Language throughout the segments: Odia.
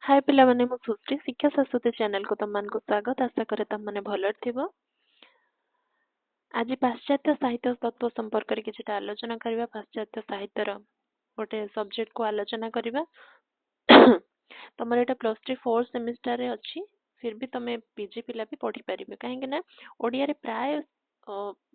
हाय पिलाମାନେ ମୁଁ ସୁଶ୍ରୀ ଶିକ୍ଷା ଶାଶ୍ୱତୀ ଚ୍ୟାନେଲକୁ ତମମାନଙ୍କୁ ସ୍ୱାଗତ ଆଶା କରେ ତମମାନେ ଭଲରେ ଥିବ। ଆଜି ପାଶ୍ଚାତ୍ୟ ସାହିତ୍ୟ ତତ୍ତ୍ୱ ସମ୍ପର୍କରେ କିଛିଟା ଆଲୋଚନା କରିବା। ପାଶ୍ଚାତ୍ୟ ସାହିତ୍ୟର ଗୋଟେ ସବଜେକ୍ଟକୁ ଆଲୋଚନା କରିବା। ତମର ଏଟା +3 4th ସେମିଷ୍ଟାରରେ ଅଛି, फिर भी ତମେ ପିଜି ପିଲା ବି ପଢି ପାରିବେ କାହିଁକି ନା ଓଡ଼ିଆରେ ପ୍ରାୟ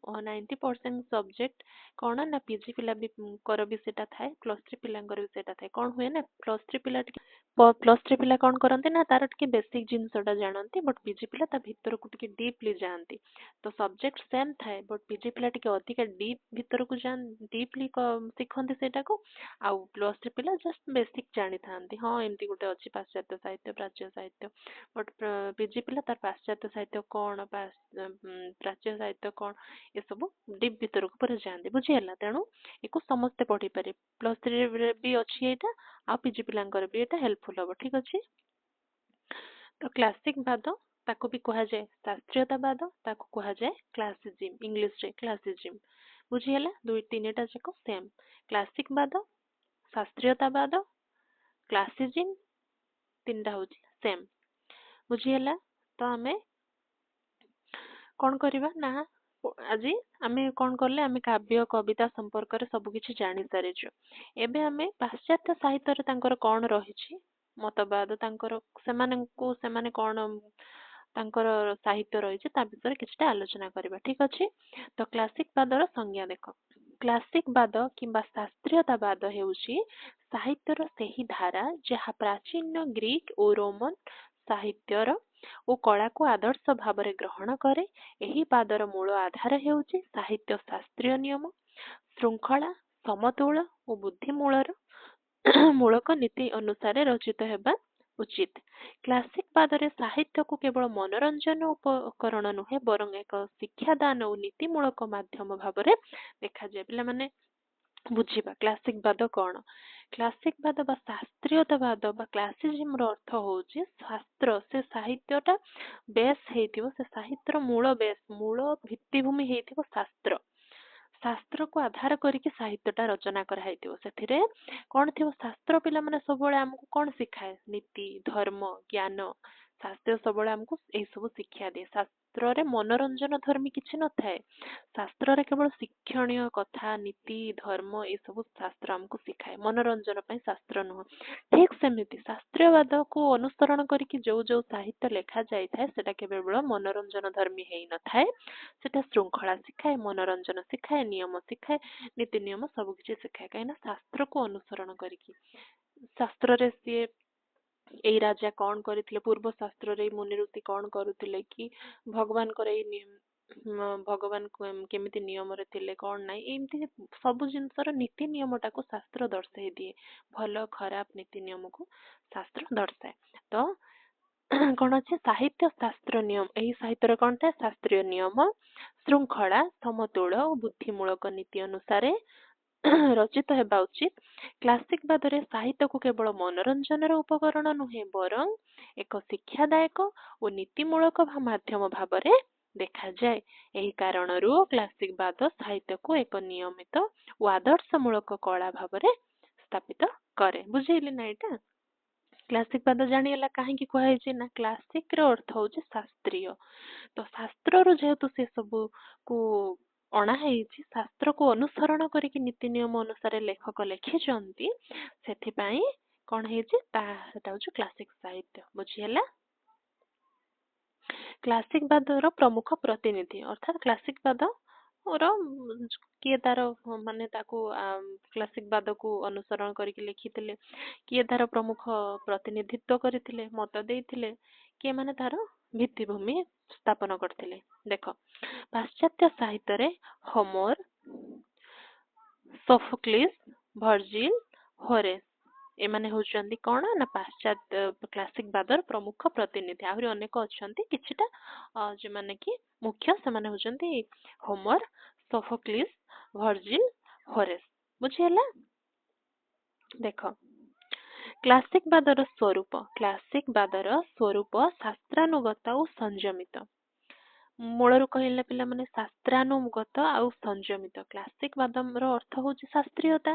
90% ସବଜେକ୍ଟ କଣ ନା ପିଜି ପିଲା ବି କର ବି ସେଟା ଥାଏ, +3 ପିଲାଙ୍କର ବି ସେଟା ଥାଏ। କଣ ହୁଏ ନା +3 ପିଲା ଟିକେ +3 ପିଲା କଣ କରନ୍ତି ନା ତାର ଟିକେ ବେସିକ ଜିନିଷଟା ଜାଣନ୍ତି, ବଟ୍ ପିଜି ପିଲା ତା ଭିତରକୁ ଟିକେ ଡିପଲି ଯାଆନ୍ତି। ତ ସବଜେକ୍ଟ ସେମ୍ ଥାଏ, ବଟ୍ ପିଜି ପିଲା ଟିକେ ଅଧିକା ଡିପ୍ ଭିତରକୁ ଯାଆନ୍ତି, ଡିପଲି ଶିଖନ୍ତି ସେଟାକୁ। ଆଉ +3 ପିଲା ଜଷ୍ଟ ବେସିକ ଜାଣିଥାନ୍ତି, ହଁ ଏମିତି ଗୋଟେ ଅଛି ପାଶ୍ଚାତ୍ୟ ସାହିତ୍ୟ ପ୍ରାଚ୍ୟ ସାହିତ୍ୟ। ବଟ୍ ପିଜି ପିଲା ତାର ପାଶ୍ଚାତ୍ୟ ସାହିତ୍ୟ କଣ, ପ୍ରାଚ୍ୟ ସାହିତ୍ୟ କଣ, ଏସବୁ ଡିପ୍ ଭିତରକୁ ପୁରା ଯାଆନ୍ତି, ବୁଝିହେଲା। ତେଣୁ ୟାକୁ ସମସ୍ତେ ପଢିପାରିବେ, +3 ରେ ବି ଅଛି ଏଇଟା, ଆଉ ପିଜି ପିଲାଙ୍କର ବି ଏଇଟା ହେଲ୍ପଫୁଲ ହବ, ଠିକ ଅଛି। ତ କ୍ଲାସିକ ବାଦ ତାକୁ ବି କୁହାଯାଏ ଶାସ୍ତ୍ରୀୟତାବାଦ, ତାକୁ କୁହାଯାଏ କ୍ଲାସିଜିମ୍, ଇଂଲିଶରେ କ୍ଲାସିଜିମ୍, ବୁଝିହେଲା। ଦୁଇ ତିନିଟା ଯାକ ସେମ୍, କ୍ଲାସିକ ବାଦ, ଶାସ୍ତ୍ରୀୟତାବାଦ, କ୍ଲାସିଜିମ୍, ତିନିଟା ହଉଛି ସେମ୍, ବୁଝିହେଲା। ତ ଆମେ କଣ କରିବା ନା ଆଜି ଆମେ କଣ କଲେ, ଆମେ କାବ୍ୟ କବିତା ସମ୍ପର୍କରେ ସବୁ କିଛି ଜାଣି ସାରିଛୁ। ଏବେ ଆମେ ପାଶ୍ଚାତ୍ୟ ସାହିତ୍ୟରେ ତାଙ୍କର କଣ ରହିଛି ମତବାଦ, ତାଙ୍କର ସେମାନେ କଣ ତାଙ୍କର ସାହିତ୍ୟ ରହିଛି ତା ବିଷୟରେ କିଛିଟା ଆଲୋଚନା କରିବା, ଠିକ ଅଛି। ତ କ୍ଲାସିକ ବାଦର ସଂଜ୍ଞା ଦେଖ। କ୍ଲାସିକ ବାଦ କିମ୍ବା ଶାସ୍ତ୍ରୀୟତାବାଦ ହେଉଛି ସାହିତ୍ୟର ସେହି ଧାରା ଯାହା ପ୍ରାଚୀନ ଗ୍ରୀକ ଓ ରୋମାନ ସାହିତ୍ୟର ଓ କଳାକୁ ଆଦର୍ଶ ଭାବରେ ଗ୍ରହଣ କରେ। ଏହି ବାଦର ମୂଳ ଆଧାର ହେଉଛି ସାହିତ୍ୟ ଶାସ୍ତ୍ରୀୟ ନିୟମ, ଶୃଙ୍ଖଳା, ସମତୁଳ ଓ ମୂଳକ ନୀତି ଅନୁସାରେ ରଚିତ ହେବା ଉଚିତ। କ୍ଲାସିକ ବାଦରେ ସାହିତ୍ୟକୁ କେବଳ ମନୋରଞ୍ଜନ ଉପକରଣ ନୁହେଁ, ବରଂ ଏକ ଶିକ୍ଷାଦାନ ଓ ନୀତିମୂଳକ ମାଧ୍ୟମ ଭାବରେ ଦେଖାଯାଏ। ପିଲାମାନେ ବୁଝିବା କ୍ଲାସିକ ବାଦ କଣ। କ୍ଲାସିକ ବାଦ ବା ଶାସ୍ତ୍ରୀୟତାବାଦ ବା କ୍ଲାସିଜିମ୍ ର ଅର୍ଥ ହଉଛି ଶାସ୍ତ୍ର, ସେ ସାହିତ୍ୟଟା ବେସ୍ ହେଇଥିବ, ସେ ସାହିତ୍ୟର ମୂଳ ଭିତ୍ତିଭୂମି ହେଇଥିବ ଶାସ୍ତ୍ର। ଶାସ୍ତ୍ରକୁ ଆଧାର କରିକି ସାହିତ୍ୟଟା ରଚନା କରାହେଇଥିବ। ସେଥିରେ କଣ ଥିବ, ଶାସ୍ତ୍ର ପିଲାମାନେ ସବୁବେଳେ ଆମକୁ କଣ ଶିଖାଏ, ନୀତି, ଧର୍ମ, ଜ୍ଞାନ। ଶାସ୍ତ୍ର ସବୁବେଳେ ଆମକୁ ଏଇ ସବୁ ଶିକ୍ଷା ଦିଏ। ଶାସ୍ତ୍ରରେ ମନୋରଞ୍ଜନ ଧର୍ମୀ କିଛି ନଥାଏ, ଶାସ୍ତ୍ରରେ କେବଳ ଶିକ୍ଷଣୀୟ କଥା, ନୀତି, ଧର୍ମ ଏସବୁ ଶାସ୍ତ୍ର ଆମକୁ ଶିଖାଏ, ମନୋରଞ୍ଜନ ପାଇଁ ଶାସ୍ତ୍ର ନୁହଁ। ଠିକ ସେମିତି ଶାସ୍ତ୍ରୀୟବାଦକୁ ଅନୁସରଣ କରିକି ଯୋଉ ସାହିତ୍ୟ ଲେଖା ଯାଇଥାଏ ସେଟା କେବଳ ମନୋରଞ୍ଜନ ଧର୍ମୀ ହେଇନଥାଏ, ସେଟା ଶୃଙ୍ଖଳା ଶିଖାଏ, ମନୋରଞ୍ଜନ ଶିଖାଏ, ନିୟମ ଶିଖାଏ, ନୀତି ନିୟମ ସବୁ କିଛି ଶିଖାଏ। କାହିଁକିନା ଶାସ୍ତ୍ରକୁ ଅନୁସରଣ କରିକି, ଶାସ୍ତ୍ରରେ ସିଏ ଏଇ ରାଜା କଣ କରିଥିଲେ, ପୂର୍ବ ଶାସ୍ତ୍ରରେ ଏଇ ମୁନି ଋଷି କଣ କରୁଥିଲେ, କି ଭଗବାନଙ୍କର ଏଇ ଭଗବାନ କେମିତି ନିୟମରେ ଥିଲେ କଣ ନାହିଁ, ଏମିତି ସବୁ ଜିନିଷର ନୀତି ନିୟମଟାକୁ ଶାସ୍ତ୍ର ଦର୍ଶାଇ ଦିଏ। ଭଲ ଖରାପ ନୀତି ନିୟମକୁ ଶାସ୍ତ୍ର ଦର୍ଶାଏ। ତ କଣ ଅଛି, ସାହିତ୍ୟ ଶାସ୍ତ୍ର ନିୟମ, ଏହି ସାହିତ୍ୟର କଣ ଥାଏ, ଶାସ୍ତ୍ରୀୟ ନିୟମ, ଶୃଙ୍ଖଳା, ସମତୁଳ ଓ ବୁଦ୍ଧିମୂଳକ ନୀତି ଅନୁସାରେ ରଚିତ ହେବା ଉଚିତ। କ୍ଲାସିକ ବାଦରେ ସାହିତ୍ୟକୁ କେବଳ ମନୋରଞ୍ଜନର ଉପକରଣ ନୁହେଁ, ବରଂ ଏକ ଶିକ୍ଷାଦାୟକ ଓ ନୀତିମୂଳକ ମାଧ୍ୟମ ଭାବରେ ଦେଖାଯାଏ। ଏହି କାରଣରୁ କ୍ଲାସିକ ବାଦ ସାହିତ୍ୟକୁ ଏକ ନିୟମିତ ଓ ଆଦର୍ଶମୂଳକ କଳା ଭାବରେ ସ୍ଥାପିତ କରେ। ବୁଝେଇଲି ନା ଏଇଟା। କ୍ଲାସିକ ବାଦ ଜାଣିଗଲା କାହିଁକି କୁହାଯାଇଛି ନା କ୍ଲାସିକ ର ଅର୍ଥ ହଉଛି ଶାସ୍ତ୍ରୀୟ। ତ ଶାସ୍ତ୍ରରୁ ଯେହେତୁ ସେ ସବୁକୁ ଅଣା ହେଇଛି, ଶାସ୍ତ୍ରକୁ ଅନୁସରଣ କରିକି ନୀତି ନିୟମ ଅନୁସାରେ ଲେଖକ ଲେଖିଛନ୍ତି, ସେଥିପାଇଁ କଣ ହେଇଛି, ସେଟା ହଉଛି କ୍ଲାସିକ ସାହିତ୍ୟ, ବୁଝିହେଲା। କ୍ଲାସିକ ବାଦର ପ୍ରମୁଖ ପ୍ରତିନିଧି, ଅର୍ଥାତ କ୍ଲାସିକ ବାଦ କିଏ ତାର ମାନେ ତାକୁ କ୍ଲାସିକ ବାଦକୁ ଅନୁସରଣ କରିକି ଲେଖିଥିଲେ, କିଏ ତାର ପ୍ରମୁଖ ପ୍ରତିନିଧିତ୍ୱ କରିଥିଲେ, ମତ ଦେଇଥିଲେ, କିଏ ମାନେ ତାର ଭିତ୍ତିଭୂମି ସ୍ଥାପନ କରିଥିଲେ। ଦେଖ, ପାଶ୍ଚାତ୍ୟ ସାହିତ୍ୟରେ ହୋମର, ସୋଫୋକ୍ଲିସ୍, ଭର୍ଜିଲ, ହୋରେସ୍ ଏମାନେ ହଉଛନ୍ତି କଣ ନା ପାଶ୍ଚାତ୍ୟ କ୍ଲାସିକ ବାଦର ପ୍ରମୁଖ ପ୍ରତିନିଧି। ଆହୁରି ଅନେକ ଅଛନ୍ତି କିଛିଟା ଯେଉଁମାନେ କି ମୁଖ୍ୟ, ସେମାନେ ହଉଛନ୍ତି ହୋମର, ସୋଫୋକ୍ଲିସ୍, ଭର୍ଜିଲ, ହୋରେସ୍, ବୁଝିହେଲା। ଦେଖ, କ୍ଲାସିକ ବାଦର ସ୍ୱରୂପ ଶାସ୍ତ୍ରାନୁଗତ ଆଉ ସଂଯମିତ। ମୂଳରୁ କହିଲେ ପିଲାମାନେ ଶାସ୍ତ୍ରାନୁଗତ ଆଉ ସଂଯମିତ। କ୍ଲାସିକ ବାଦର ଅର୍ଥ ହଉଛି ଶାସ୍ତ୍ରୀୟତା,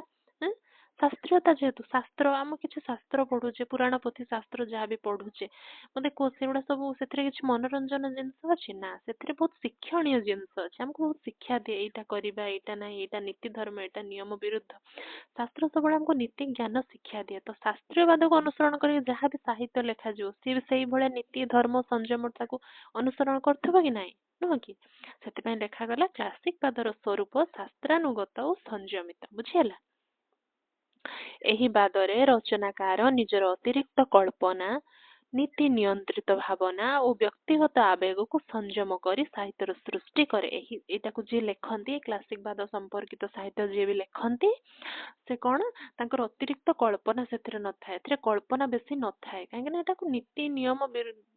ଶାସ୍ତ୍ରୀୟତା ଯେହେତୁ ଶାସ୍ତ୍ର ଆମ କିଛି ଶାସ୍ତ୍ର ପଢୁଛେ ପୁରାଣ ପୋଥି ଶାସ୍ତ୍ର ଯାହା ବି ପଢୁଛେ ମତେ କୁହ ସେଗୁଡା ସବୁ ସେଥିରେ କିଛି ମନୋରଞ୍ଜନ ଜିନିଷ ଅଛି ନା ସେଥିରେ ବହୁତ ଶିକ୍ଷଣୀୟ ଜିନିଷ ଅଛି ଆମକୁ ବହୁତ ଶିକ୍ଷା ଦିଏ ଏଇଟା କରିବା ଏଇଟା ନାହିଁ ଏଇଟା ନୀତି ଧର୍ମ ଏଇଟା ନିୟମ ବିରୁଦ୍ଧ ଶାସ୍ତ୍ର ସବୁବେଳେ ଆମକୁ ନୀତି ଜ୍ଞାନ ଶିକ୍ଷା ଦିଏ ତ ଶାସ୍ତ୍ରୀୟବାଦକୁ ଅନୁସରଣ କରି ଯାହା ବି ସାହିତ୍ୟ ଲେଖାଯିବ ସିଏ ବି ସେଇଭଳିଆ ନୀତି ଧର୍ମ ସଂଯମତାକୁ ଅନୁସରଣ କରୁଥିବ କି ନାହିଁ ନୁହଁ କି ସେଥିପାଇଁ ଲେଖାଗଲା କ୍ଲାସିକ ବାଦର ସ୍ୱରୂପ ଶାସ୍ତ୍ରାନୁଗତ ଓ ସଂଯମିତ ବୁଝିହେଲା ଏହି ବାଦରେ ରଚନାକାର ନିଜର ଅତିରିକ୍ତ କଳ୍ପନା ନୀତି ନିୟନ୍ତ୍ରିତ ଭାବନା ଓ ବ୍ୟକ୍ତିଗତ ଆବେଗକୁ ସଂଯମ କରି ସାହିତ୍ୟର ସୃଷ୍ଟି କରେ ଏଇଟାକୁ ଯିଏ ଲେଖନ୍ତି କ୍ଲାସିକ ବାଦ ସମ୍ପର୍କିତ ସାହିତ୍ୟ ଯିଏ ବି ଲେଖନ୍ତି ସେ କଣ ତାଙ୍କର ଅତିରିକ୍ତ କଳ୍ପନା ସେଥିରେ ନଥାଏ ଏଥିରେ କଳ୍ପନା ବେଶୀ ନଥାଏ କାହିଁକି ନା ଏଟାକୁ ନୀତି ନିୟମ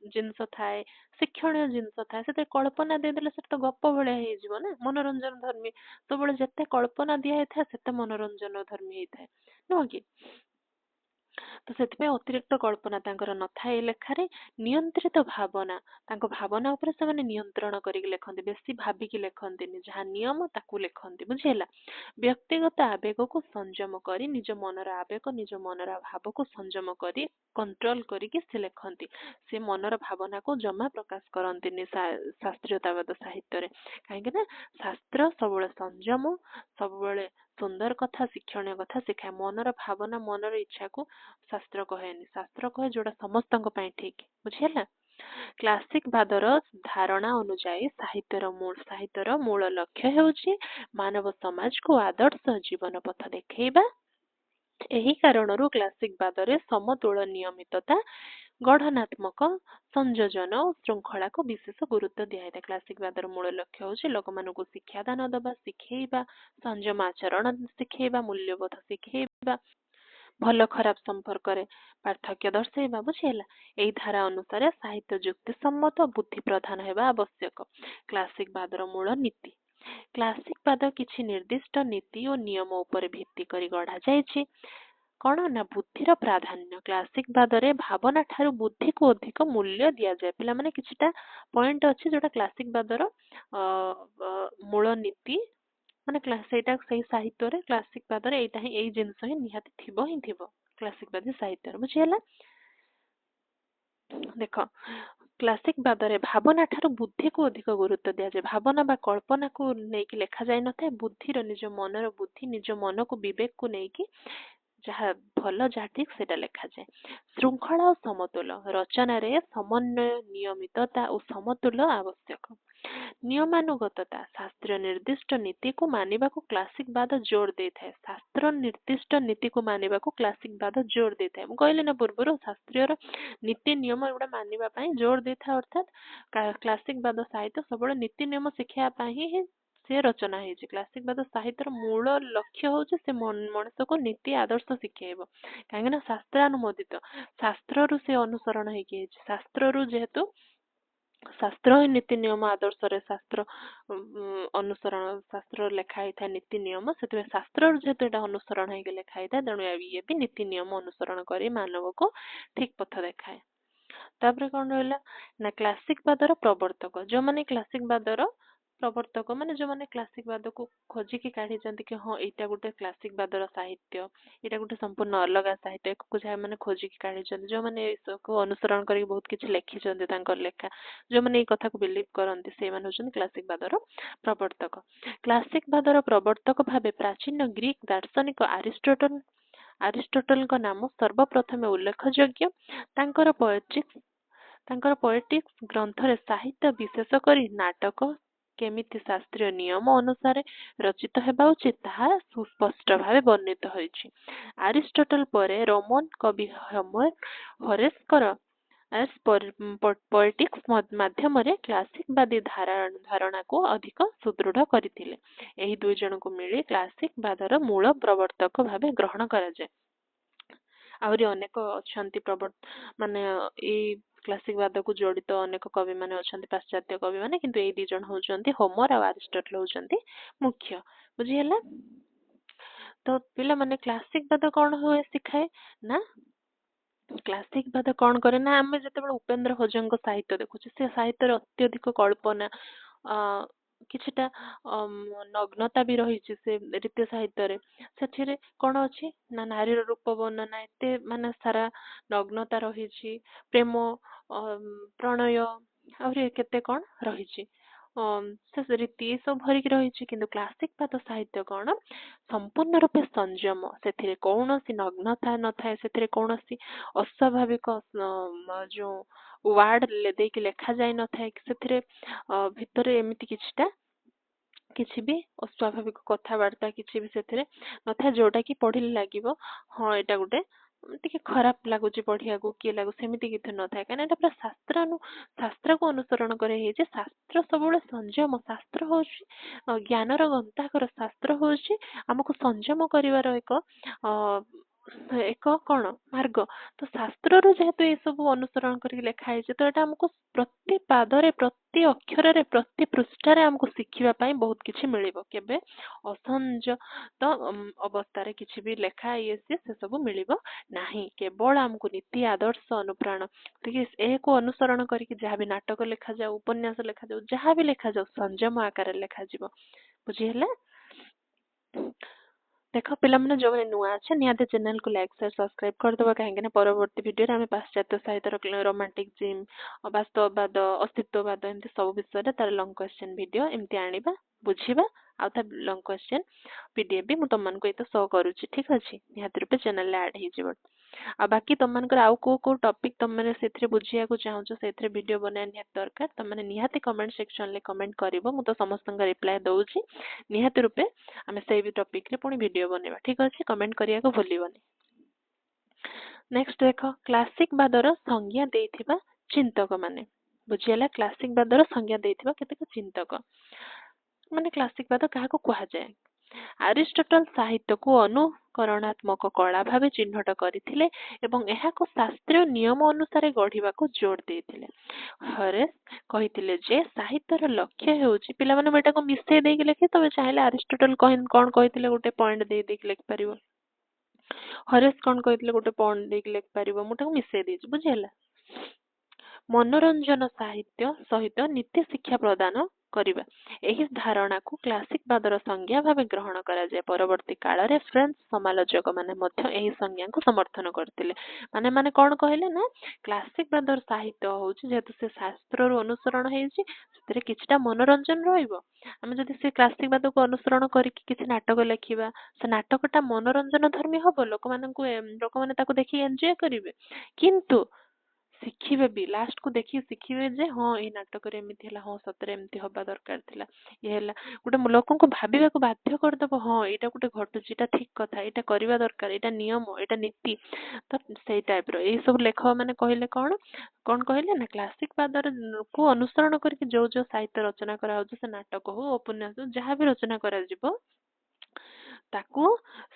ଜିନିଷ ଥାଏ ଶିକ୍ଷଣୀୟ ଜିନିଷ ଥାଏ ସେଥିରେ କଳ୍ପନା ଦେଇଦେଲେ ସେଟା ତ ଗପ ଭଳିଆ ହେଇଯିବ ନା ମନୋରଞ୍ଜନ ଧର୍ମୀ ସବୁବେଳେ ଯେତେ କଳ୍ପନା ଦିଆ ହେଇଥାଏ ସେତେ ମନୋରଞ୍ଜନ ଧର୍ମୀ ହେଇଥାଏ ନୁହଁ କି ତ ସେଥିପାଇଁ ଅତିରିକ୍ତ କଳ୍ପନା ତାଙ୍କର ନଥାଏ ଏ ଲେଖାରେ ନିୟନ୍ତ୍ରିତ ଭାବନା ତାଙ୍କ ଭାବନା ଉପରେ ସେମାନେ ନିୟନ୍ତ୍ରଣ କରିକି ଲେଖନ୍ତି ବେଶୀ ଭାବିକି ଲେଖନ୍ତିନି ଯାହା ନିୟମ ତାକୁ ଲେଖନ୍ତି ବୁଝିହେଲା ବ୍ୟକ୍ତିଗତ ଆବେଗକୁ ସଂଯମ କରି ନିଜ ମନର ଆବେଗ ନିଜ ମନର ଭାବକୁ ସଂଯମ କରି କଣ୍ଟ୍ରୋଲ କରିକି ସେ ଲେଖନ୍ତି ସେ ମନର ଭାବନାକୁ ଜମା ପ୍ରକାଶ କରନ୍ତିନି ଶାସ୍ତ୍ରୀୟତାବାଦ ସାହିତ୍ୟରେ କାହିଁକି ନା ଶାସ୍ତ୍ର ସବୁବେଳେ ସଂଯମ ସବୁବେଳେ ସୁନ୍ଦର କଥା ଶିକ୍ଷଣୀୟ କଥା ଶିଖାଏ ମନର ଭାବନା ମନର ଇଚ୍ଛାକୁ ଶାସ୍ତ୍ର କହେନି ଶାସ୍ତ୍ର କହେ ଯୋଉଟା ସମସ୍ତଙ୍କ ପାଇଁ ଠିକ ବୁଝିହେଲା କ୍ଲାସିକ ବାଦର ଧାରଣା ଅନୁଯାୟୀ ସାହିତ୍ୟର ମୂଳ ଲକ୍ଷ୍ୟ ହେଉଛି ମାନବ ସମାଜକୁ ଆଦର୍ଶ ଜୀବନ ପଥ ଦେଖେଇବା ଏହି କାରଣରୁ କ୍ଲାସିକ ବାଦରେ ସମତୁଳ ନିୟମିତତା ଗଠନାତ୍ମକ ସଂଯୋଜନ ଓ ଶୃଙ୍ଖଳାକୁ ବିଶେଷ ଗୁରୁତ୍ୱ ଦିଆଯାଇଥାଏ କ୍ଲାସିକ ବାଦର ମୂଳ ଲକ୍ଷ୍ୟ ହେଉଛି ଲୋକମାନଙ୍କୁ ଶିକ୍ଷାଦାନ ଦେବା ଶିଖେଇବା ସଂଯମ ଆଚରଣ ଶିଖେଇବା ମୂଲ୍ୟବୋଧ ଶିଖେଇବା ଭଲ ଖରାପ ସମ୍ପର୍କରେ ପାର୍ଥକ୍ୟ ଦର୍ଶାଇବା ବୁଝିହେଲା ଏହି ଧାରା ଅନୁସାରେ ସାହିତ୍ୟ ଯୁକ୍ତିସମ୍ମତ ବୁଦ୍ଧି ପ୍ରଧାନ ହେବା ଆବଶ୍ୟକ କ୍ଲାସିକ ବାଦର ମୂଳ ନୀତି କ୍ଲାସିକ ବାଦ କିଛି ନିର୍ଦ୍ଦିଷ୍ଟ ନୀତି ଓ ନିୟମ ଉପରେ ଭିତ୍ତି କରି ଗଢା ଯାଇଛି କଣ ନା ବୁଦ୍ଧିର ପ୍ରାଧାନ୍ୟ କ୍ଲାସିକ ବାଦରେ ଭାବନା ଠାରୁ ବୁଦ୍ଧିକୁ ଅଧିକ ମୂଲ୍ୟ ଦିଆଯାଏ ପିଲାମାନେ କିଛିଟା ପଏଣ୍ଟ ଅଛି ଯୋଉଟା କ୍ଲାସିକ ବାଦର ମୂଳ ନୀତି ମାନେ ସେଇଟା ସେଇ ସାହିତ୍ୟରେ କ୍ଲାସିକ ବାଦରେ ଏଇଟା ହିଁ ଏଇ ଜିନିଷ ହିଁ ନିହାତି ଥିବ କ୍ଲାସିକ ବାଦୀ ସାହିତ୍ୟରେ ବୁଝିହେଲା ଦେଖ କ୍ଲାସିକ ବାଦରେ ଭାବନା ଠାରୁ ବୁଦ୍ଧିକୁ ଅଧିକ ଗୁରୁତ୍ୱ ଦିଆଯାଏ ଭାବନା ବା କଳ୍ପନାକୁ ନେଇକି ଲେଖାଯାଇ ନଥାଏ ବୁଦ୍ଧିର ନିଜ ମନର ବୁଦ୍ଧି ନିଜ ମନକୁ ବିବେକକୁ ନେଇକି ଯାହା ଭଲ ଯାହା ଠିକ ସେଇଟା ଲେଖାଯାଏ ଶୃଙ୍ଖଳା ଓ ସମତୁଲ ରଚନାରେ ସମନ୍ୱୟ ନିୟମିତତା ଓ ସମତୁଲ ଆବଶ୍ୟକ ନିୟମାନୁଗତତା ଶାସ୍ତ୍ରୀୟ ନିର୍ଦ୍ଦିଷ୍ଟ ନୀତିକୁ ମାନିବାକୁ କ୍ଲାସିକ ବାଦ ଜୋର ଦେଇଥାଏ ଶାସ୍ତ୍ର ନିର୍ଦ୍ଦିଷ୍ଟ ନୀତିକୁ ମାନିବାକୁ କ୍ଲାସିକ ବାଦ ଜୋର ଦେଇଥାଏ ମୁଁ କହିଲି ନା ପୂର୍ବରୁ ଶାସ୍ତ୍ରୀୟର ନୀତି ନିୟମ ଏଗୁଡା ମାନିବା ପାଇଁ ଜୋର ଦେଇଥାଏ ଅର୍ଥାତ କ୍ଲାସିକ ବାଦ ସାହିତ୍ୟ ସବୁବେଳେ ନୀତି ନିୟମ ଶିଖେଇବା ପାଇଁ ହିଁ ସେ ରଚନା ହେଇଛି କ୍ଲାସିକ ବାଦ ସାହିତ୍ୟର ମୂଳ ଲକ୍ଷ୍ୟ ହଉଛି ସେ ମଣିଷକୁ ନୀତି ଆଦର୍ଶ ଶିଖେଇବ କାହିଁକି ନା ଶାସ୍ତ୍ରାନୁମୋଦିତ ଶାସ୍ତ୍ରରୁ ସେ ଅନୁସରଣ ହେଇକି ହେଇଛି ଶାସ୍ତ୍ରରୁ ଯେହେତୁ ଶାସ୍ତ୍ର ହିଁ ନୀତି ନିୟମ ଆଦର୍ଶରେ ଶାସ୍ତ୍ର ଅନୁସରଣ ଶାସ୍ତ୍ର ଲେଖା ହେଇଥାଏ ନୀତି ନିୟମ ସେଥିପାଇଁ ଶାସ୍ତ୍ରରୁ ଯେହେତୁ ଏଇଟା ଅନୁସରଣ ହେଇକି ଲେଖା ହେଇଥାଏ ତେଣୁ ଇଏ ବି ନୀତି ନିୟମ ଅନୁସରଣ କରି ମାନବକୁ ଠିକ ପଥ ଦେଖାଏ ତାପରେ କଣ ରହିଲା ନା କ୍ଲାସିକ ବାଦର ପ୍ରବର୍ତ୍ତକ ଯୋଉମାନେ କ୍ଲାସିକ ବାଦର ପ୍ରବର୍ତ୍ତକ ମାନେ ଯୋଉମାନେ କ୍ଲାସିକ ବାଦକୁ ଖୋଜିକି କାଢିଛନ୍ତି କି ହଁ ଏଇଟା ଗୋଟେ କ୍ଲାସିକ ବାଦର ସାହିତ୍ୟ ଏଇଟା ଗୋଟେ ସମ୍ପୂର୍ଣ୍ଣ ଅଲଗା ସାହିତ୍ୟ ଯାହା ଖୋଜିକି କାଢିଛନ୍ତି ଯୋଉମାନେ ଏସବୁକୁ ଅନୁସରଣ କରିକି ବହୁତ କିଛି ଲେଖିଛନ୍ତି ତାଙ୍କର ଲେଖା ଯୋଉମାନେ ଏଇ କଥାକୁ ବିଲିଭ କରନ୍ତି ସେଇମାନେ ହଉଛନ୍ତି କ୍ଲାସିକ ବାଦର ପ୍ରବର୍ତ୍ତକ କ୍ଲାସିକ ବାଦର ପ୍ରବର୍ତ୍ତକ ଭାବେ ପ୍ରାଚୀନ ଗ୍ରୀକ ଦାର୍ଶନିକ ଆରିଷ୍ଟଟଲଙ୍କ ନାମ ସର୍ବପ୍ରଥମେ ଉଲ୍ଲେଖଯୋଗ୍ୟ ତାଙ୍କର ପଏଟିକ୍ସ ଗ୍ରନ୍ଥରେ ସାହିତ୍ୟ ବିଶେଷ କରି ନାଟକ କେମିତି ଶାସ୍ତ୍ରୀୟ ନିୟମ ଅନୁସାରେ ରଚିତ ହେବା ଉଚିତ ତାହା ସୁସ୍ପଷ୍ଟ ଭାବେ ବର୍ଣ୍ଣିତ ହୋଇଛି ଆରିଷ୍ଟଟଲ ପରେ ରୋମାନ କବି ହରେସ୍କର ପଏଟିକ୍ସ ମାଧ୍ୟମରେ କ୍ଲାସିକ ବାଦୀ ଧାରଣାକୁ ଅଧିକ ସୁଦୃଢ କରିଥିଲେ ଏହି ଦୁଇ ଜଣଙ୍କୁ ମିଳି କ୍ଲାସିକ ବାଦର ମୂଳ ପ୍ରବର୍ତ୍ତକ ଭାବେ ଗ୍ରହଣ କରାଯାଏ ଆହୁରି ଅନେକ ଅଛନ୍ତି ମାନେ ଏଇ କ୍ଲାସିକ ବାଦକୁ ଜଡିତ ଅନେକ କବି ମାନେ ଅଛନ୍ତି ପାଶ୍ଚାତ୍ୟ କବି ମାନେ କିନ୍ତୁ ଏଇ ଦି ଜଣ ହଉଛନ୍ତି ହୋମର ଆଉ ଆରିଷ୍ଟଟଲ ହଉଛନ୍ତି ମୁଖ୍ୟ ବୁଝିହେଲା ତ ପିଲାମାନେ କ୍ଲାସିକ ବାଦ କଣ ହୁଏ ଶିଖାଏ ନା କ୍ଲାସିକ ବାଦ କଣ କରେ ନା ଆମେ ଯେତେବେଳେ ଉପେନ୍ଦ୍ର ଭଞ୍ଜଙ୍କ ସାହିତ୍ୟ ଦେଖୁଛେ ସେ ସାହିତ୍ୟରେ ଅତ୍ୟଧିକ କଳ୍ପନା किछिटा नग्नता भी रही से रीति साहित्य ସେଥିରେ କ'ଣ ଅଛି ନା ନାରୀର ରୂପ ବର୍ଣ୍ଣନା ଏତେ ମାନେ ସାରା ନଗ୍ନତା ରହିଛି, ପ୍ରେମ ପ୍ରଣୟ ଆହୁରି କେତେ କ'ଣ ରହିଛି। ସେ ରୀତି ସବୁ ଭରିକି ରହିଛି, କିନ୍ତୁ କ୍ଲାସିକ ପାଦ ସାହିତ୍ୟ କ'ଣ ସମ୍ପୂର୍ଣ୍ଣ ରୂପେ ସଂଯମ, ସେଥିରେ କୌଣସି ନଗ୍ନତା ନଥାଏ, ସେଥିରେ କୌଣସି ଅସ୍ୱାଭାବିକ ଯୋଉ ୱାର୍ଡ ଦେଇକି ଲେଖା ଯାଇ ନଥାଏ, ସେଥିରେ ଭିତରେ ଏମିତି କିଛି ବି ଅସ୍ୱାଭାବିକ କଥାବାର୍ତ୍ତା କିଛି ବି ସେଥିରେ ନଥାଏ, ଯୋଉଟା କି ପଢିଲେ ଲାଗିବ ହଁ ଏଇଟା ଗୋଟେ ଟିକେ ଖରାପ ଲାଗୁଛି ପଢିବାକୁ, କିଏ ଲାଗୁ ସେମିତି କିଛି ନଥାଏ, କାହିଁକିନା ଏଇଟା ପୁରା ଶାସ୍ତ୍ରକୁ ଅନୁସରଣ କରି ହେଇଛି। ଶାସ୍ତ୍ର ସବୁବେଳେ ସଂଯମ, ଶାସ୍ତ୍ର ହଉଛି ଜ୍ଞାନର ଗନ୍ତାଘର, ଶାସ୍ତ୍ର ହଉଛି ଆମକୁ ସଂଯମ କରିବାର ଏକ କ'ଣ ମାର୍ଗ। ତ ଶାସ୍ତ୍ରରୁ ଯେହେତୁ ଏ ସବୁ ଅନୁସରଣ କରିକି ଲେଖା ହେଇଛି, ତ ଏଇଟା ଆମକୁ ପ୍ରତି ପାଦରେ, ପ୍ରତି ଅକ୍ଷରରେ, ପ୍ରତି ପୃଷ୍ଠାରେ ଆମକୁ ଶିଖିବା ପାଇଁ ବହୁତ କିଛି ମିଳିବ। କେବେ ଅସଂଯତ ଅବସ୍ଥାରେ କିଛି ବି ଲେଖା ଇଏ ସେ ସବୁ ମିଳିବ ନାହିଁ। କେବଳ ଆମକୁ ନୀତି ଆଦର୍ଶ ଅନୁପ୍ରାଣ ଟିକେ ଏହାକୁ ଅନୁସରଣ କରିକି ଯାହା ବି ନାଟକ ଲେଖାଯାଉ, ଉପନ୍ୟାସ ଲେଖାଯାଉ, ଯାହା ବି ଲେଖାଯାଉ ସଂଯମ ଆକାରରେ ଲେଖାଯିବ। ବୁଝିହେଲା? ଦେଖ ପିଲାମାନେ, ଯୋଉମାନେ ନୂଆ ଅଛ ନିହାତି ଚ୍ୟାନେଲକୁ ଲାଇକ୍ ସେୟାର ସବସ୍କ୍ରାଇବ କରିଦେବା, କାହିଁକି ନା ପରବର୍ତ୍ତୀ ଭିଡ଼ିଓରେ ଆମେ ପାଶ୍ଚାତ୍ୟ ସାହିତ୍ୟର ରୋମାଣ୍ଟିକ ଜିମ୍, ବାସ୍ତବବାଦ, ଅସ୍ତିତ୍ୱବାଦ ଏମିତି ସବୁ ବିଷୟରେ ତାର ଲଙ୍ଗ କ୍ୱେଶ୍ଚନ ଭିଡ଼ିଓ ଏମିତି ଆଣିବା, ବୁଝିବା। ଆଉ ତା ଲଙ୍ଗ କ୍ୱେଶ୍ଚନ PDF ବି ମୁଁ ତମମାନଙ୍କୁ ଏଇତ ଶୋ କରୁଛି, ଠିକ ଅଛି? ନିହାତି ରୂପେ ଚ୍ୟାନେଲରେ ଆଡ୍ ହେଇଯିବ। ଆଉ ବାକି ତମମାନଙ୍କର ଆଉ କୋଉ ଟପିକ ତମମାନେ ସେଥିରେ ବୁଝିବାକୁ ଚାହୁଁଛ, ସେଥିରେ ଭିଡ଼ିଓ ବନେଇବା ନିହାତି ଦରକାର, ତମମାନେ ନିହାତି କମେଣ୍ଟ ସେକ୍ସନରେ କମେଣ୍ଟ କରିବ, ମୁଁ ତ ସମସ୍ତଙ୍କ ରିପ୍ଲାଏ ଦଉଛି। ନିହାତି ରୂପେ ଆମେ ସେଇ ଟପିକରେ ପୁଣି ଭିଡ଼ିଓ ବନେଇବା, ଠିକ ଅଛି? କମେଣ୍ଟ କରିବାକୁ ଭୁଲିବନି। ନେକ୍ସଟ ଦେଖ, କ୍ଲାସିକ ବାଦର ସଂଜ୍ଞା ଦେଇଥିବା ଚିନ୍ତକ ମାନେ। ବୁଝିହେଲା? କ୍ଲାସିକ ବାଦର ସଂଜ୍ଞା ଦେଇଥିବା କେତେକ ଚିନ୍ତକ ମାନେ କ୍ଲାସିକ ବାଦ କାହାକୁ କୁହାଯାଏ? ଆରିଷ୍ଟଟଲ ସାହିତ୍ୟକୁ ଅନୁକରଣାତ୍ମକ କଳା ଭାବେ ଚିହ୍ନଟ କରିଥିଲେ ଏବଂ ଏହାକୁ ଶାସ୍ତ୍ରୀୟ ନିୟମ ଅନୁସାରେ ଗଢିବାକୁ ଜୋର ଦେଇଥିଲେ। ହରେସ କହିଥିଲେ ଯେ ସାହିତ୍ୟର ଲକ୍ଷ୍ୟ ହେଉଛି, ପିଲାମାନେ ମୁଁ ଏଟାକୁ ମିଶେଇ ଦେଇକି ଲେଖି, ତମେ ଚାହିଁଲେ ଆରିଷ୍ଟଟଲ କ'ଣ କହିଥିଲେ ଗୋଟେ ପଏଣ୍ଟ ଦେଇକି ଲେଖିପାରିବ। ହରେସ କ'ଣ କହିଥିଲେ ଗୋଟେ ପଏଣ୍ଟ ଦେଇକି ଲେଖିପାରିବ। ମୁଁ ତାକୁ ମିଶେଇ ଦେଇଛି, ବୁଝିହେଲା? ମନୋରଞ୍ଜନ ସାହିତ୍ୟ ସହିତ ନୀତି ଶିକ୍ଷା ପ୍ରଦାନ କରିବା, ଏହି ଧାରଣାକୁ କ୍ଲାସିକ ବାଦର ସଂଜ୍ଞା ଭାବେ ଗ୍ରହଣ କରାଯାଏ। ପରବର୍ତ୍ତୀ କାଳରେ ଫ୍ରେଞ୍ଚ ସମାଲୋଚକ ମାନେ ମଧ୍ୟ ଏହି ସଂଜ୍ଞାକୁ ସମର୍ଥନ କରିଥିଲେ। ମାନେ କ'ଣ କହିଲେ ନା, କ୍ଲାସିକ ବାଦର ସାହିତ୍ୟ ହଉଛି ଯେହେତୁ ସେ ଶାସ୍ତ୍ରରୁ ଅନୁସରଣ ହେଇଛି, ସେଥିରେ କିଛିଟା ମନୋରଞ୍ଜନ ରହିବ। ଆମେ ଯଦି ସେ କ୍ଲାସିକ ବାଦକୁ ଅନୁସରଣ କରିକି କିଛି ନାଟକ ଲେଖିବା, ସେ ନାଟକଟା ମନୋରଞ୍ଜନ ଧର୍ମୀ ହବ, ଲୋକମାନେ ତାକୁ ଦେଖି ଏନ୍ଜୟ କରିବେ, କିନ୍ତୁ ଶିଖିବେ ବି, ଲାଷ୍ଟକୁ ଦେଖିକି ଶିଖିବେ ଯେ ହଁ ଏଇ ନାଟକରେ ଏମିତି ହେଲା, ହଁ ସତରେ ଏମିତି ହବା ଦରକାର ଥିଲା, ଇଏ ହେଲା। ଗୋଟେ ଲୋକଙ୍କୁ ଭାବିବାକୁ ବାଧ୍ୟ କରିଦବ, ହଁ ଏଇଟା ଗୋଟେ ଘଟୁଛି, ଏଇଟା ଠିକ କଥା, ଏଇଟା କରିବା ଦରକାର, ଏଇଟା ନିୟମ, ଏଇଟା ନୀତି। ତ ସେଇ ଟାଇପର ଏଇ ସବୁ ଲେଖକ ମାନେ କହିଲେ କ'ଣ କହିଲେ ନା, କ୍ଲାସିକ ବାଦକୁ ଅନୁସରଣ କରିକି ଯୋଉ ସାହିତ୍ୟ ରଚନା କରାହଉଛି, ସେ ନାଟକ ହଉ, ଉପନ୍ୟାସ ହଉ, ଯାହା ବି ରଚନା କରାଯିବ, ତାକୁ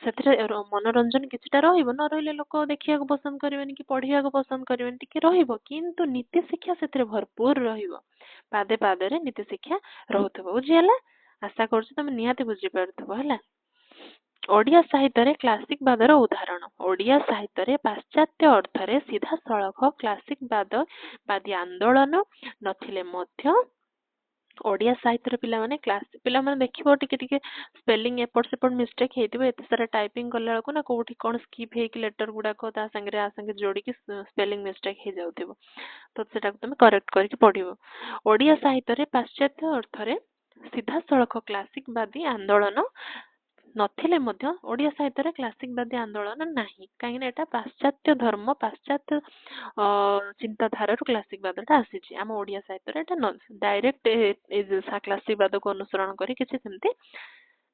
ସେଥିରେ ମନୋରଞ୍ଜନ କିଛିଟା ରହିବ, ନ ରହିଲେ ଲୋକ ଦେଖିବାକୁ ପସନ୍ଦ କରିବେନି କି ପଢିବାକୁ ପସନ୍ଦ କରିବେନି, ଟିକେ ରହିବ, କିନ୍ତୁ ନୀତି ଶିକ୍ଷା ସେଥିରେ ଭରପୁର ରହିବ। ପାଦେ ପାଦରେ ନୀତି ଶିକ୍ଷା ରହୁଥିବ। ବୁଝିହେଲା? ଆଶା କରୁଛି ତମେ ନିହାତି ବୁଝିପାରୁଥିବ। ହେଲା? ଓଡ଼ିଆ ସାହିତ୍ୟରେ କ୍ଲାସିକ ବାଦର ଉଦାହରଣ। ଓଡ଼ିଆ ସାହିତ୍ୟରେ ପାଶ୍ଚାତ୍ୟ ଅର୍ଥରେ ସିଧାସଳଖ କ୍ଲାସିକ ବାଦୀ ଆନ୍ଦୋଳନ ନଥିଲେ ମଧ୍ୟ ଓଡ଼ିଆ ସାହିତ୍ୟର ପିଲାମାନେ ଦେଖିବ ଟିକେ ଟିକେ ସ୍ପେଲିଂ ଏପଟ ସେପଟ ମିଷ୍ଟେକ୍ ହେଇଥିବ, ଏତେ ସାରା ଟାଇପିଂ କଲା ବେଳକୁ ନା କୋଉଠି କ'ଣ ସ୍କିପ୍ ହେଇକି ଲେଟର ଗୁଡାକ ତା ସାଙ୍ଗରେ ଯୋଡ଼ିକି ସ୍ପେଲିଂ ମିଷ୍ଟେକ୍ ହେଇଯାଉଥିବ, ତ ସେଟାକୁ ତମେ କରେକ୍ଟ କରିକି ପଢିବ। ଓଡ଼ିଆ ସାହିତ୍ୟରେ ପାଶ୍ଚାତ୍ୟ ଅର୍ଥରେ ସିଧାସଳଖ କ୍ଲାସିକ ବାଦୀ ଆନ୍ଦୋଳନ ନଥିଲେ ମଧ୍ୟ ଓଡ଼ିଆ ସାହିତ୍ୟରେ କ୍ଲାସିକ ବାଦୀ ଆନ୍ଦୋଳନ ନାହିଁ, କାହିଁକିନା ଏଟା ପାଶ୍ଚାତ୍ୟ ଧର୍ମ, ପାଶ୍ଚାତ୍ୟ ଚିନ୍ତାଧାରାରୁ କ୍ଲାସିକ ବାଦଟା ଆସିଛି। ଆମ ଓଡ଼ିଆ ସାହିତ୍ୟରେ ଏଟା ଡାଇରେକ୍ଟ କ୍ଲାସିକ ବାଦକୁ ଅନୁସରଣ କରି କିଛି ସେମିତି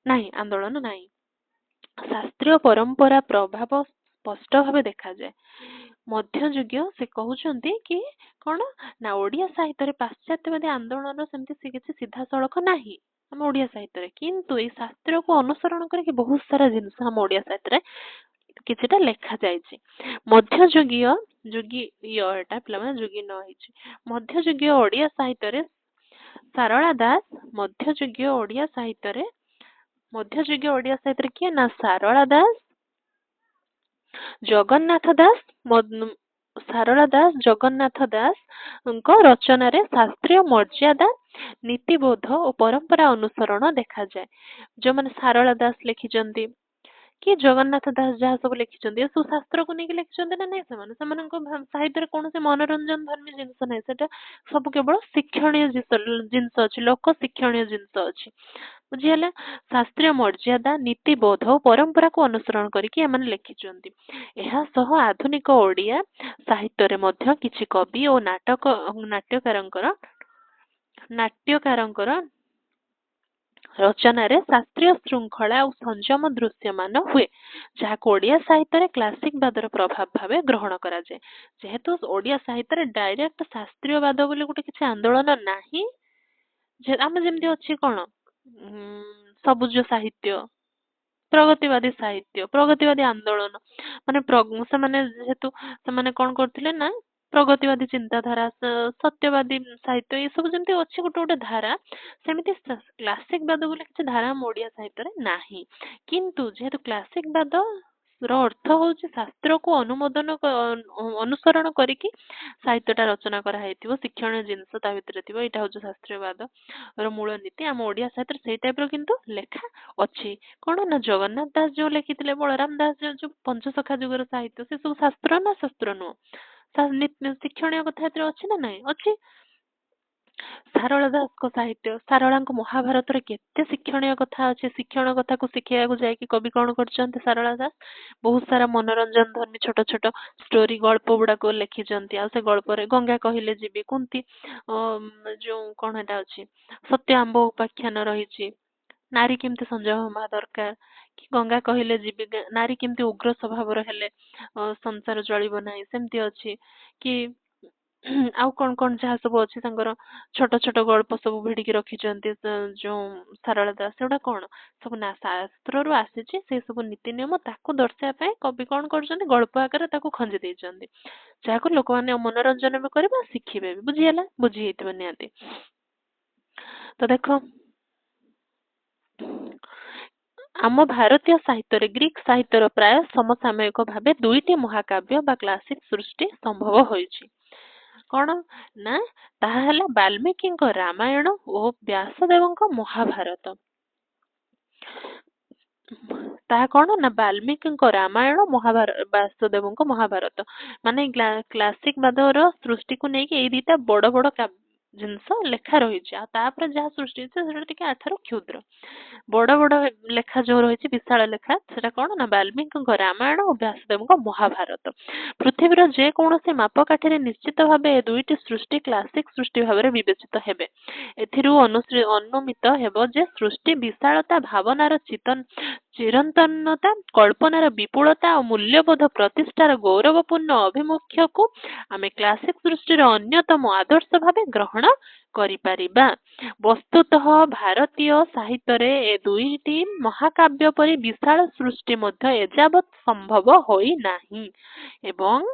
ନାହିଁ, ଆନ୍ଦୋଳନ ନାହିଁ। ଶାସ୍ତ୍ରୀୟ ପରମ୍ପରା ପ୍ରଭାବ ସ୍ପଷ୍ଟ ଭାବେ ଦେଖାଯାଏ। ମଧ୍ୟଯୁଗୀୟ ସେ କହୁଛନ୍ତି କି କ'ଣ ନା, ଓଡ଼ିଆ ସାହିତ୍ୟରେ ପାଶ୍ଚାତ୍ୟବାଦୀ ଆନ୍ଦୋଳନ ସେମିତି କିଛି ସିଧାସଳଖ ନାହିଁ ଆମ ଓଡ଼ିଆ ସାହିତ୍ୟରେ, କିନ୍ତୁ ଏଇ ଶାସ୍ତ୍ରକୁ ଅନୁସରଣ କରିକି ବହୁତ ସାରା ଜିନିଷ ଆମ ଓଡ଼ିଆ ସାହିତ୍ୟରେ କିଛିଟା ଲେଖା ଯାଇଛି। ଏଟା ପିଲାମାନେ ଯୁଗୀ ନ ହେଇଛି। ମଧ୍ୟଯୁଗୀୟ ଓଡ଼ିଆ ସାହିତ୍ୟରେ ସାରଳା ଦାସ, ମଧ୍ୟଯୁଗୀୟ ଓଡ଼ିଆ ସାହିତ୍ୟରେ କିଏ ନା, ସାରଳା ଦାସ, ଜଗନ୍ନାଥ ଦାସ, ସାରଳା ଦାସ, ଜଗନ୍ନାଥ ଦାସଙ୍କ ରଚନାରେ ଶାସ୍ତ୍ରୀୟ ମର୍ଯ୍ୟାଦା ନୀତିବୋଧ ଓ ପରମ୍ପରା ଅନୁସରଣ ଦେଖାଯାଏ। ଯୋଉମାନେ ସାରଳା ଦାସ ଲେଖିଛନ୍ତି କି ଜଗନ୍ନାଥ ଦାସ ଯାହା ସବୁ ଲେଖିଛନ୍ତି ଏସବୁ ଶାସ୍ତ୍ରକୁ ନେଇକି ଲେଖିଛନ୍ତି ନା ନାଇଁ ସେମାନେ ସେମାନଙ୍କ ସାହିତ୍ୟରେ କୌଣସି ମନୋରଞ୍ଜନ ଧର୍ମୀ ଜିନିଷ ନାହିଁ ସେଟା ସବୁ କେବଳ ଶିକ୍ଷଣୀୟ ଜିନିଷ ଅଛି ଲୋକ ଶିକ୍ଷଣୀୟ ଜିନିଷ ଅଛି ବୁଝିହେଲା ଶାସ୍ତ୍ରୀୟ ମର୍ଯ୍ୟାଦା ନୀତିବୋଧ ଓ ପରମ୍ପରାକୁ ଅନୁସରଣ କରିକି ଏମାନେ ଲେଖିଛନ୍ତି ଏହା ସହ ଆଧୁନିକ ଓଡ଼ିଆ ସାହିତ୍ୟରେ ମଧ୍ୟ କିଛି କବି ଓ ନାଟ୍ୟକାରଙ୍କର ରଚନାରେ ଶାସ୍ତ୍ରୀୟ ଶୃଙ୍ଖଳା ଆଉ ସଂଯମ ଦୃଶ୍ୟମାନ ହୁଏ ଯାହାକୁ ଓଡ଼ିଆ ସାହିତ୍ୟରେ କ୍ଲାସିକ ବାଦର ପ୍ରଭାବ ଭାବେ ଗ୍ରହଣ କରାଯାଏ ଯେହେତୁ ଓଡ଼ିଆ ସାହିତ୍ୟରେ ଡାଇରେକ୍ଟ ଶାସ୍ତ୍ରୀୟବାଦ ବୋଲି ଗୋଟେ କିଛି ଆନ୍ଦୋଳନ ନାହିଁ ଆମେ ଯେମିତି ଅଛି କଣ ସବୁଜ ସାହିତ୍ୟ ପ୍ରଗତିବାଦୀ ଆନ୍ଦୋଳନ ମାନେ ସେମାନେ ଯେହେତୁ ସେମାନେ କଣ କରୁଥିଲେ ନା ପ୍ରଗତିବାଦୀ ଚିନ୍ତାଧାରା ସତ୍ୟବାଦୀ ସାହିତ୍ୟ ଏ ସବୁ ଯେମିତି ଅଛି ଗୋଟେ ଗୋଟେ ଧାରା ସେମିତି କ୍ଲାସିକ ବାଦ ବୋଲି କିଛି ଧାରା ଆମ ଓଡ଼ିଆ ସାହିତ୍ୟରେ ନାହିଁ କିନ୍ତୁ ଯେହେତୁ କ୍ଲାସିକ ବାଦ ର ଅର୍ଥ ହଉଛି ଶାସ୍ତ୍ରକୁ ଅନୁସରଣ କରିକି ସାହିତ୍ୟଟା ରଚନା କରାହେଇଥିବ ଶିକ୍ଷଣୀୟ ଜିନିଷ ତା ଭିତରେ ଥିବ ଏଇଟା ହଉଛି ଶାସ୍ତ୍ରୀୟବାଦ ର ମୂଳ ନୀତି ଆମ ଓଡ଼ିଆ ସାହିତ୍ୟରେ ସେଇ ଟାଇପର କିନ୍ତୁ ଲେଖା ଅଛି କଣ ନା ଜଗନ୍ନାଥ ଦାସ ଯୋଉ ଲେଖିଥିଲେ ବଳରାମ ଦାସ ଯୋଉ ପଞ୍ଚସଖା ଯୁଗର ସାହିତ୍ୟ ସେ ସବୁ ଶାସ୍ତ୍ର ନା ଶାସ୍ତ୍ର ନୁହଁ ଶିକ୍ଷଣୀୟ କଥା ଏଥିରେ ଅଛି ନା ନାଇଁ ଅଛି ସାରଳା ଦାସଙ୍କ ସାହିତ୍ୟ ସାରଳାଙ୍କ ମହାଭାରତରେ କେତେ ଶିକ୍ଷଣୀୟ କଥା ଅଛି ଶିକ୍ଷଣ କଥାକୁ ଶିଖେଇବାକୁ ଯାଇକି କବି କଣ କରିଛନ୍ତି ସାରଳା ଦାସ ବହୁତ ସାରା ମନୋରଞ୍ଜନ ଧର୍ମୀ ଛୋଟ ଛୋଟ ଷ୍ଟୋରି ଗଳ୍ପ ଗୁଡାକ ଲେଖିଛନ୍ତି ଆଉ ସେ ଗଳ୍ପରେ ଗଙ୍ଗା କହିଲେ ଯିବି କୁନ୍ତି ଯୋଉ କଣ ଏଟା ଅଛି ସତ୍ୟ ଆମ୍ବ ଉପାଖ୍ୟାନ ରହିଛି ନାରୀ କେମିତି ସଂଯମ ହବା ଦରକାର କି ଗଙ୍ଗା କହିଲେ ଯିବି ନାରୀ କେମିତି ଉଗ୍ର ସ୍ୱଭାବର ହେଲେ ସଂସାର ଚଳିବ ନାହିଁ ସେମିତି ଅଛି କି ଆଉ କଣ ଯାହା ସବୁ ଅଛି ତାଙ୍କର ଛୋଟ ଛୋଟ ଗଳ୍ପ ସବୁ ଭିଡିକି ରଖିଛନ୍ତି ଯୋଉ ସାରଳା ଦାସ ସେଗୁଡା କଣ ସବୁ ନା ଶାସ୍ତ୍ରରୁ ଆସିଛି ସେ ସବୁ ନୀତି ନିୟମ ତାକୁ ଦର୍ଶାଇବା ପାଇଁ କବି କଣ କରୁଛନ୍ତି ଗଳ୍ପ ଆକାରରେ ତାକୁ ଖଞ୍ଜି ଦେଇଛନ୍ତି ଯାହାକୁ ଲୋକମାନେ ମନୋରଞ୍ଜନ ବି କରିବେ ଶିଖିବେ ବି ବୁଝିହେଲା ବୁଝି ହେଇଥିବ ନିହାତି ତ ଦେଖ ଆମ ଭାରତୀୟ ସାହିତ୍ୟରେ ଗ୍ରୀକ ସାହିତ୍ୟର ପ୍ରାୟ ସମସାମୟିକ ଭାବେ ଦୁଇଟି ମହାକାବ୍ୟ ବା କ୍ଲାସିକ ସୃଷ୍ଟି ସମ୍ଭବ ହୋଇଛି କଣ ନା ତାହା ହେଲା ବାଲ୍ମୀକିଙ୍କ ରାମାୟଣ ଓ ବ୍ୟାସଦେବଙ୍କ ମହାଭାରତ ତାହା କଣ ନା ବାଲ୍ମୀକିଙ୍କ ରାମାୟଣ ବ୍ୟାସଦେବଙ୍କ ମହାଭାରତ ମାନେ କ୍ଲାସିକ ବାଦର ସୃଷ୍ଟିକୁ ନେଇକି ଏଇ ଦିଟା ବଡ ବଡ ଜିନିଷ ଲେଖା ରହିଛି ଆଉ ତାପରେ ଯାହା ସୃଷ୍ଟି ହେଇଛି ସେଟା ଟିକେ ଆଠାରୁ କ୍ଷୁଦ୍ର ବଡ ବଡ ଲେଖା ଯୋଉ ରହିଛି ବିଶାଳ ଲେଖା ସେଟା କଣ ନା ବାଲ୍ମୀକିଙ୍କ ରାମାୟଣ ଓ ବ୍ୟାସଦେବଙ୍କ ମହାଭାରତ ପୃଥିବୀର ଯେକୌଣସି ମାପକାଠିରେ ନିଶ୍ଚିତ ଭାବେ ଏ ଦୁଇଟି ସୃଷ୍ଟି କ୍ଲାସିକ ସୃଷ୍ଟି ଭାବରେ ବିବେଚିତ ହେବେ ଏଥିରୁ ଅନୁମିତ ହେବ ଯେ ସୃଷ୍ଟି ବିଶାଳତା ଭାବନାର ଚିରନ୍ତନତା କଳ୍ପନାର ବିପୁଳତା ଓ ମୂଲ୍ୟବୋଧ ପ୍ରତିଷ୍ଠାର ଗୌରବପୂର୍ଣ୍ଣ ଅଭିମୁଖ୍ୟକୁ ଆମେ କ୍ଲାସିକ ସୃଷ୍ଟିର ଅନ୍ୟତମ ଆଦର୍ଶ ଭାବେ ଗ୍ରହଣ କରିପାରିବା ବସ୍ତୁତଃ ଭାରତୀୟ ସାହିତ୍ୟରେ ଏ ଦୁଇଟି ମହାକାବ୍ୟ ପରି ବିଶାଳ ସୃଷ୍ଟି ମଧ୍ୟ ଏଯାବତ୍ ସମ୍ଭବ ହୋଇନାହିଁ ଏବଂ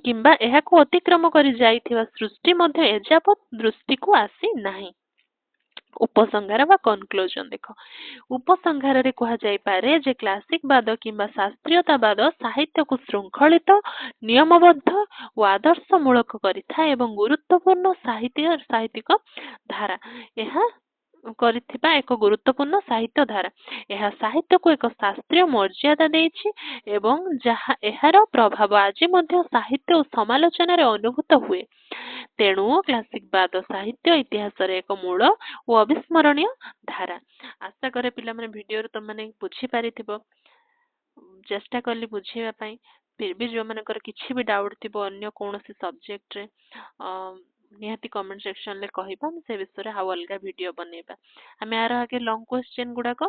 କିମ୍ବା ଏହାକୁ ଅତିକ୍ରମ କରି ଯାଇଥିବା ସୃଷ୍ଟି ମଧ୍ୟ ଏଯାବତ୍ ଦୃଷ୍ଟିକୁ ଆସି ନାହିଁ ଉପସଂହାର ବା କନକ୍ଲୁଜନ ଦେଖ ଉପସଂହାରରେ କୁହାଯାଇପାରେ ଯେ କ୍ଲାସିକ ବାଦ କିମ୍ବା ଶାସ୍ତ୍ରୀୟତାବାଦ ସାହିତ୍ୟକୁ ଶୃଙ୍ଖଳିତ ନିୟମବଦ୍ଧ ଓ ଆଦର୍ଶମୂଳକ କରିଥାଏ ଏବଂ ଗୁରୁତ୍ୱପୂର୍ଣ୍ଣ ସାହିତ୍ୟିକ ଧାରା ଏହା କରିଥିବା ଏକ ଗୁରୁତ୍ୱପୂର୍ଣ୍ଣ ସାହିତ୍ୟ ଧାରା ଏହା ସାହିତ୍ୟକୁ ଏକ ଶାସ୍ତ୍ରୀୟ ମର୍ଯ୍ୟାଦା ଦେଇଛି ଏବଂ ଏହାର ପ୍ରଭାବ ଆଜି ମଧ୍ୟ ସାହିତ୍ୟ ଓ ସମାଲୋଚନାରେ ଅନୁଭୂତ ହୁଏ ତେଣୁ କ୍ଲାସିକ ବାଦ ସାହିତ୍ୟ ଇତିହାସରେ ଏକ ମୂଳ ଓ ଅବିସ୍ମରଣୀୟ ଧାରା ଆଶା କରେ ପିଲାମାନେ ଭିଡିଓରୁ ତମମାନେ ବୁଝିପାରିଥିବ ଚେଷ୍ଟା କଲି ବୁଝେଇବା ପାଇଁ ଫିରବି ଯୋଉମାନଙ୍କର କିଛି ବି ଡାଉଟ ଥିବ ଅନ୍ୟ କୌଣସି ସବଜେକ୍ଟରେ ନିହାତି କମେଣ୍ଟ ସେକ୍ସନରେ କହିବା ଆମେ ସେ ବିଷୟରେ ଆଉ ଅଲଗା ଭିଡିଓ ବନେଇବା ଆମେ ଆର ଆଗେ ଲଙ୍ଗ କ୍ୱେଶ୍ଚେନ ଗୁଡାକ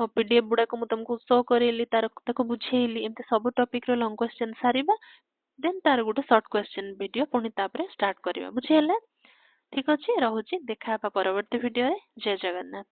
PDF ଗୁଡାକ ମୁଁ ତମକୁ ଶୋ କରେଇଲି ତାକୁ ବୁଝେଇଲି ଏମିତି ସବୁ ଟପିକ ର ଲଙ୍ଗ କ୍ୱେଶ୍ଚେନ ସାରିବା ଦେନ୍ ତାର ଗୋଟେ ସର୍ଟ କ୍ୱେଶ୍ଚେନ ଭିଡିଓ ପୁଣି ତାପରେ ଷ୍ଟାର୍ଟ କରିବା ବୁଝିହେଲା ଠିକ ଅଛି ରହୁଛି ଦେଖା ହେବା ପରବର୍ତ୍ତୀ ଭିଡିଓରେ ଜୟ ଜଗନ୍ନାଥ